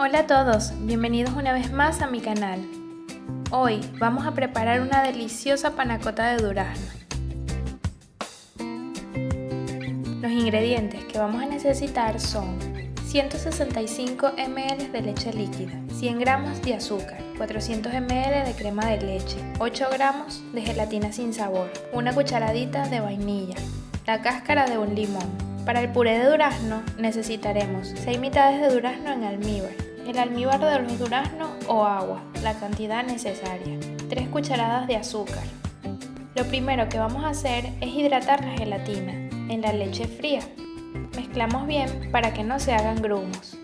Hola a todos, bienvenidos una vez más a mi canal. Hoy vamos a preparar una deliciosa panacota de durazno. Los ingredientes que vamos a necesitar son 165 ml de leche líquida, 100 gramos de azúcar, 400 ml de crema de leche, 8 gramos de gelatina sin sabor, una cucharadita de vainilla, la cáscara de un limón. Para el puré de durazno necesitaremos 6 mitades de durazno en almíbar, el almíbar de los duraznos o agua, la cantidad necesaria, 3 cucharadas de azúcar. Lo primero que vamos a hacer es hidratar la gelatina en la leche fría. Mezclamos bien para que no se hagan grumos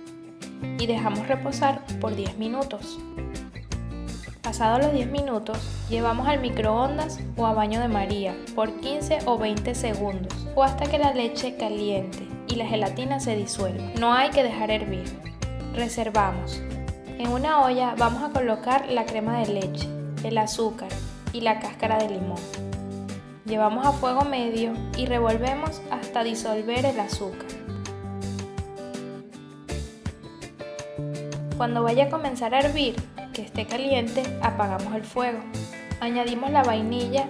y dejamos reposar por 10 minutos. Pasados los 10 minutos, llevamos al microondas o a baño de María por 15 o 20 segundos o hasta que la leche caliente y la gelatina se disuelva. No hay que dejar hervir. Reservamos. En una olla vamos a colocar la crema de leche, el azúcar y la cáscara de limón. Llevamos a fuego medio y revolvemos hasta disolver el azúcar. Cuando vaya a comenzar a hervir, que esté caliente, apagamos el fuego. Añadimos la vainilla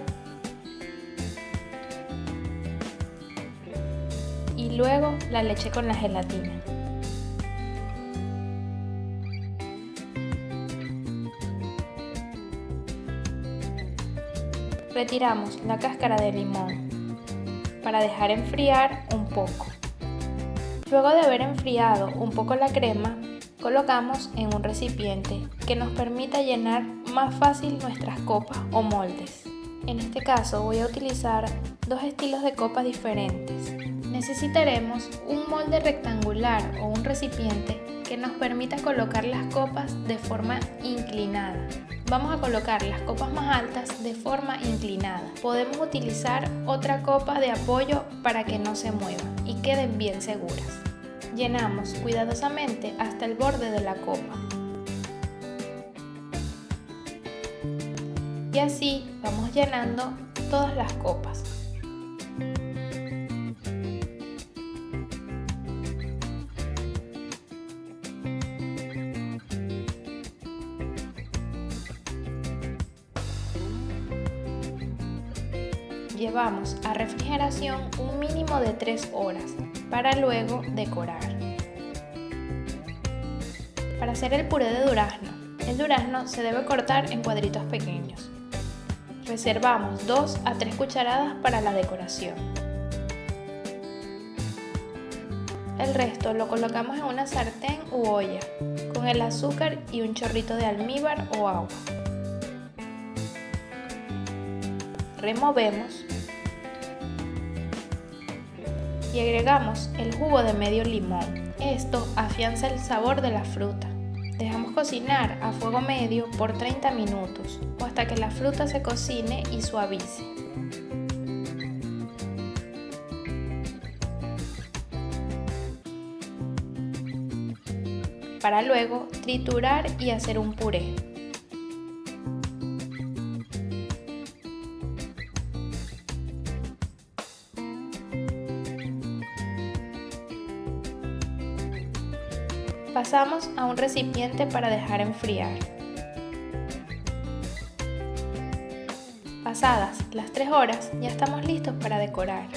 y luego la leche con la gelatina. Retiramos la cáscara de limón para dejar enfriar un poco. Luego de haber enfriado un poco la crema, colocamos en un recipiente que nos permita llenar más fácil nuestras copas o moldes. En este caso voy a utilizar dos estilos de copas diferentes. Necesitaremos un molde rectangular o un recipiente que nos permita colocar las copas de forma inclinada. Vamos a colocar las copas más altas de forma inclinada. Podemos utilizar otra copa de apoyo para que no se muevan y queden bien seguras. Llenamos cuidadosamente hasta el borde de la copa. Y así vamos llenando todas las copas. Llevamos a refrigeración un mínimo de 3 horas para luego decorar. Para hacer el puré de durazno, el durazno se debe cortar en cuadritos pequeños. Reservamos 2 a 3 cucharadas para la decoración. El resto lo colocamos en una sartén u olla con el azúcar y un chorrito de almíbar o agua. Removemos y agregamos el jugo de medio limón. Esto afianza el sabor de la fruta. Dejamos cocinar a fuego medio por 30 minutos o hasta que la fruta se cocine y suavice. Para luego triturar y hacer un puré. Pasamos a un recipiente para dejar enfriar. Pasadas las 3 horas, ya estamos listos para decorar.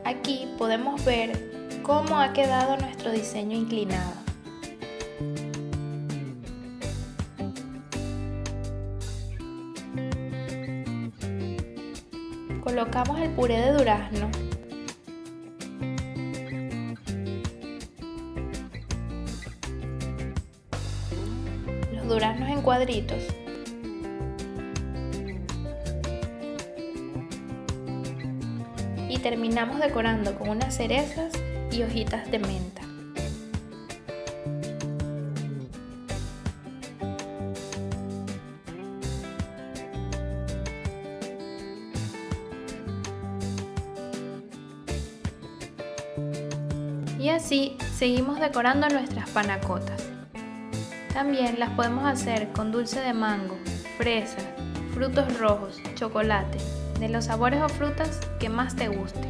Aquí podemos ver cómo ha quedado nuestro diseño inclinado. Colocamos el puré de durazno duraznos en cuadritos y terminamos decorando con unas cerezas y hojitas de menta. Y así seguimos decorando nuestras panacotas. También las podemos hacer con dulce de mango, fresa, frutos rojos, chocolate, de los sabores o frutas que más te guste.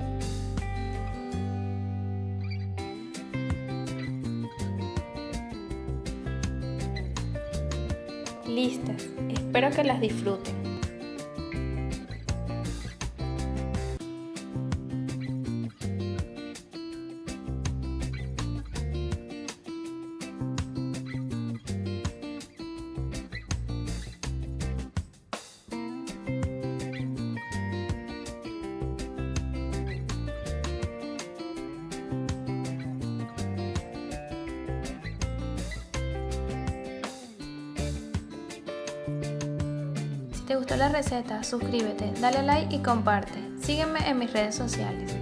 listas. Espero que las disfruten. Si te gustó la receta, suscríbete, dale like y comparte. Sígueme en mis redes sociales.